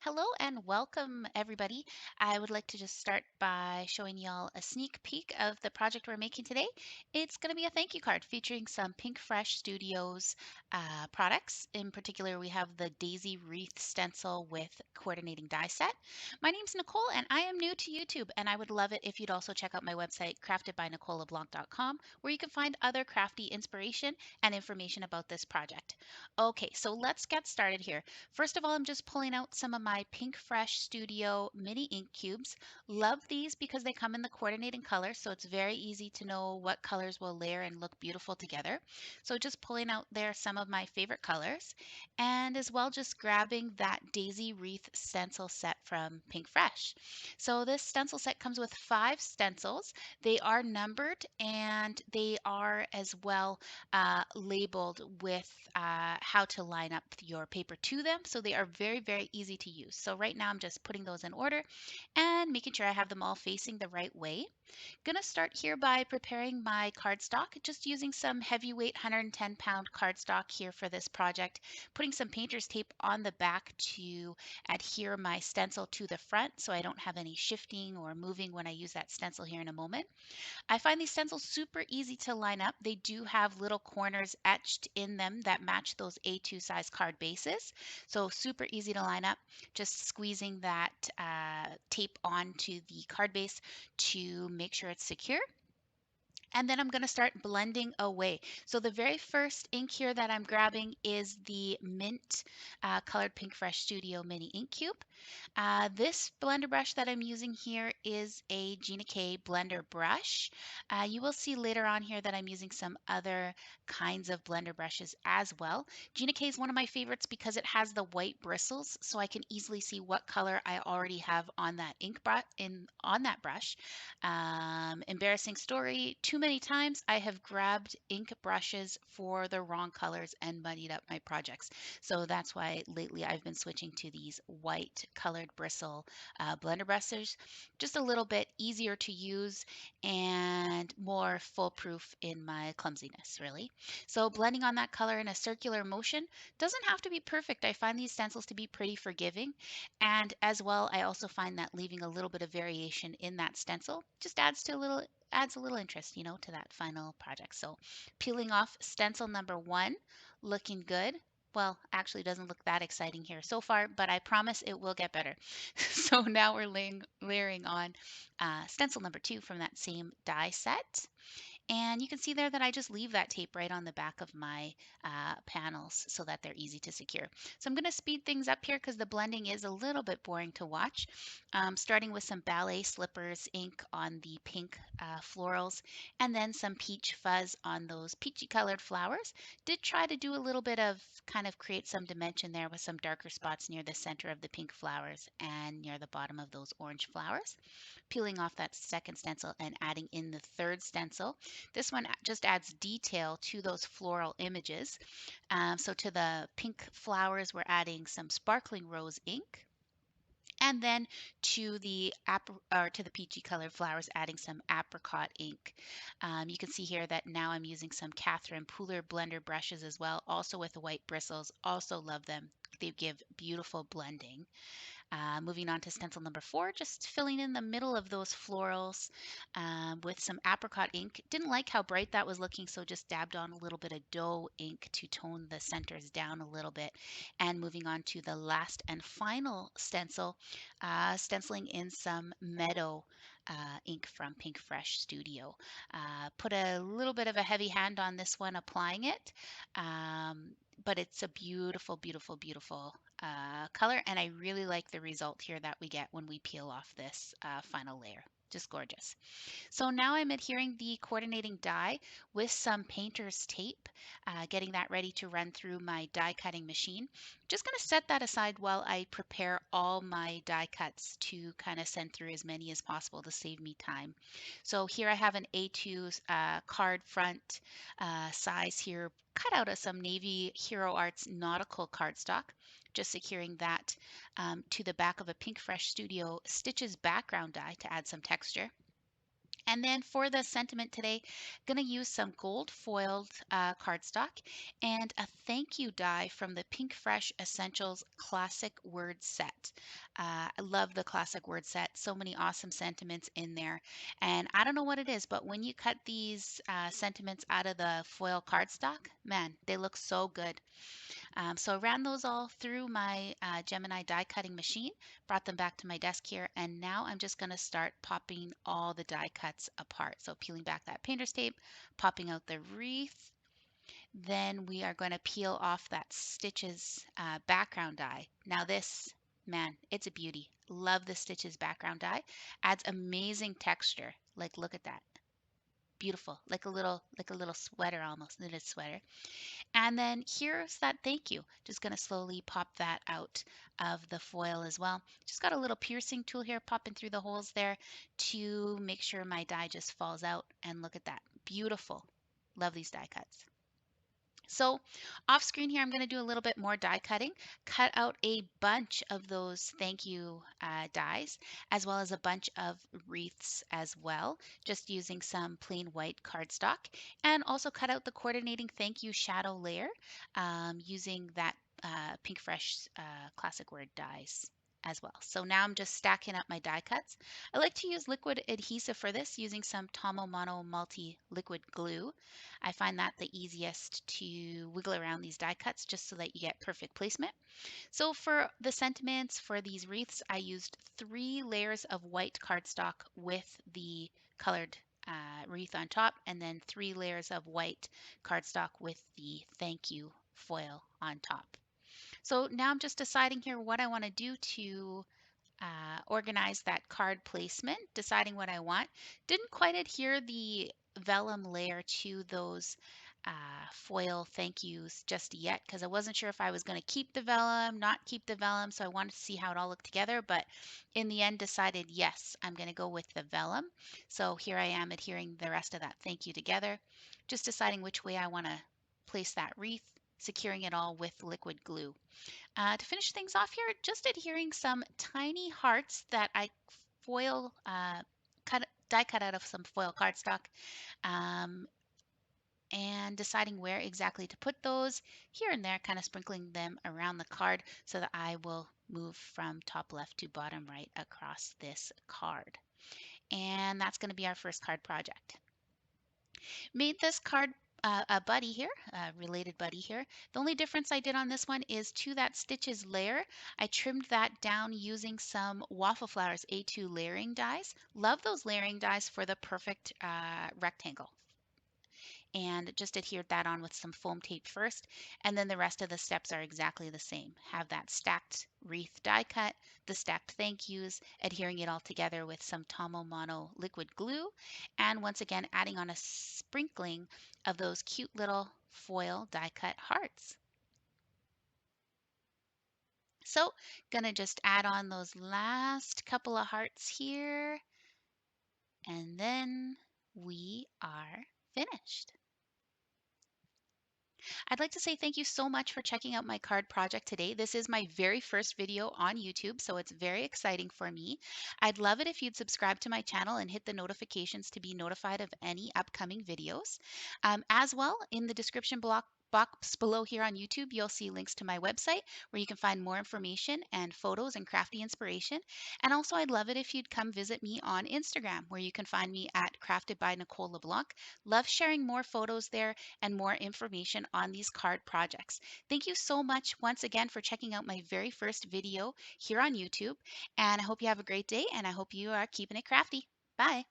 Hello and welcome, everybody. I would like to just start by showing y'all a sneak peek of the project we're making today. It's going to be a thank you card featuring some Pinkfresh Studios products. In particular, we have the Daisy Wreath stencil with coordinating die set. My name's Nicole, and I am new to YouTube, and I would love it if you'd also check out my website, craftedbynicolablanc.com, where you can find other crafty inspiration and information about this project. Okay, so let's get started here. First of all, I'm just pulling out some of my Pinkfresh Studio mini ink cubes. Love these because they come in the coordinating colors, so it's very easy to know what colors will layer and look beautiful together. So just pulling out there some of my favorite colors, and as well just grabbing that Daisy Wreath stencil set from Pinkfresh. So this stencil set comes with 5 stencils. They are numbered and they are as well labeled with how to line up your paper to them. So they are very, very easy to use. So right now I'm just putting those in order and making sure I have them all facing the right way. Gonna start here by preparing my cardstock, just using some heavyweight 110-pound cardstock here for this project, putting some painter's tape on the back to adhere my stencil to the front so I don't have any shifting or moving when I use that stencil here in a moment. I find these stencils super easy to line up. They do have little corners etched in them that match those A2 size card bases. So super easy to line up. Just squeezing that tape onto the card base to make sure it's secure. And then I'm going to start blending away. So the very first ink here that I'm grabbing is the Mint Colored Pinkfresh Studio Mini Ink Cube. This blender brush that I'm using here is a Gina K blender brush. You will see later on here that I'm using some other kinds of blender brushes as well. Gina K is one of my favorites because it has the white bristles, so I can easily see what color I already have on that ink on that brush. Embarrassing story, too many times I have grabbed ink brushes for the wrong colors and muddied up my projects. So that's why lately I've been switching to these white colored bristle blender brushes. Just a little bit easier to use and more foolproof in my clumsiness, really. So blending on that color in a circular motion doesn't have to be perfect. I find these stencils to be pretty forgiving. And as well, I also find that leaving a little bit of variation in that stencil just adds a little interest, to that final project. So peeling off stencil number 1, looking good. Well, actually doesn't look that exciting here so far, but I promise it will get better. So now we're layering on stencil number 2 from that same die set. And you can see there that I just leave that tape right on the back of my panels so that they're easy to secure. So I'm going to speed things up here because the blending is a little bit boring to watch. Starting with some Ballet Slippers ink on the pink florals, and then some peach fuzz on those peachy colored flowers. Did try to do a little bit of kind of create some dimension there with some darker spots near the center of the pink flowers and near the bottom of those orange flowers. Peeling off that second stencil and adding in the third stencil. This one just adds detail to those floral images. So to the pink flowers, we're adding some sparkling rose ink. And then to to the peachy colored flowers, adding some apricot ink. You can see here that now I'm using some Catherine Pooler blender brushes as well, also with the white bristles. Also love them. They give beautiful blending. Moving on to stencil number 4, just filling in the middle of those florals with some apricot ink. Didn't like how bright that was looking, so just dabbed on a little bit of dough ink to tone the centers down a little bit. And moving on to the last and final stencil, stenciling in some meadow ink from Pinkfresh Studio. Put a little bit of a heavy hand on this one applying it. But it's a beautiful, beautiful, beautiful color, and I really like the result here that we get when we peel off this final layer. Just gorgeous. So now I'm adhering the coordinating die with some painter's tape, getting that ready to run through my die cutting machine. Just going to set that aside while I prepare all my die cuts to kind of send through as many as possible to save me time. So here I have an A2 card front size here, cut out of some Navy Hero Arts nautical cardstock. Just securing that to the back of a Pinkfresh Studio Stitches background die to add some texture. And then for the sentiment today, going to use some gold foiled cardstock and a thank you die from the Pinkfresh Essentials Classic Word Set. I love the classic word set. So many awesome sentiments in there. And I don't know what it is, but when you cut these sentiments out of the foil cardstock, man, they look so good. So I ran those all through my Gemini die cutting machine, brought them back to my desk here, and now I'm just going to start popping all the die cuts apart. So peeling back that painter's tape, popping out the wreath, then we are going to peel off that Stitches background die. Now this, man, it's a beauty. Love the Stitches background die. Adds amazing texture. Like look at that. Beautiful. Like a little sweater almost, knitted sweater. And then here's that thank you. Just going to slowly pop that out of the foil as well. Just got a little piercing tool here popping through the holes there to make sure my die just falls out. And look at that. Beautiful. Love these die cuts. So off screen here, I'm going to do a little bit more die cutting, cut out a bunch of those thank you dies, as well as a bunch of wreaths as well, just using some plain white cardstock, and also cut out the coordinating thank you shadow layer using that Pinkfresh classic word dies as well. So now I'm just stacking up my die cuts. I like to use liquid adhesive for this using some Tomo Mono Multi Liquid Glue. I find that the easiest to wiggle around these die cuts just so that you get perfect placement. So for the sentiments for these wreaths, I used 3 layers of white cardstock with the colored wreath on top, and then 3 layers of white cardstock with the thank you foil on top. So now I'm just deciding here what I want to do to organize that card placement, deciding what I want. Didn't quite adhere the vellum layer to those foil thank yous just yet because I wasn't sure if I was going to keep the vellum, not keep the vellum, so I wanted to see how it all looked together, but in the end decided yes, I'm going to go with the vellum. So here I am adhering the rest of that thank you together, just deciding which way I want to place that wreath, securing it all with liquid glue. To finish things off here, just adhering some tiny hearts that I foil die cut out of some foil cardstock, um, and deciding where exactly to put those here and there, kind of sprinkling them around the card so that I will move from top left to bottom right across this card. And that's going to be our first card project. Made this card a buddy here, a related buddy here. The only difference I did on this one is to that stitches layer, I trimmed that down using some Waffle Flowers A2 layering dies. Love those layering dies for the perfect rectangle. And just adhered that on with some foam tape first, and then the rest of the steps are exactly the same. Have that stacked wreath die cut, the stacked thank yous, adhering it all together with some Tomo Mono liquid glue, and once again adding on a sprinkling of those cute little foil die cut hearts. So gonna just add on those last couple of hearts here, and then we are finished. I'd like to say thank you so much for checking out my card project today. This is my very first video on YouTube, so it's very exciting for me. I'd love it if you'd subscribe to my channel and hit the notifications to be notified of any upcoming videos. As well, in the description box below here on YouTube, you'll see links to my website where you can find more information and photos and crafty inspiration. And also, I'd love it if you'd come visit me on Instagram where you can find me at Crafted by Nicole LeBlanc. Love sharing more photos there and more information on these card projects. Thank you so much once again for checking out my very first video here on YouTube. And I hope you have a great day and I hope you are keeping it crafty. Bye.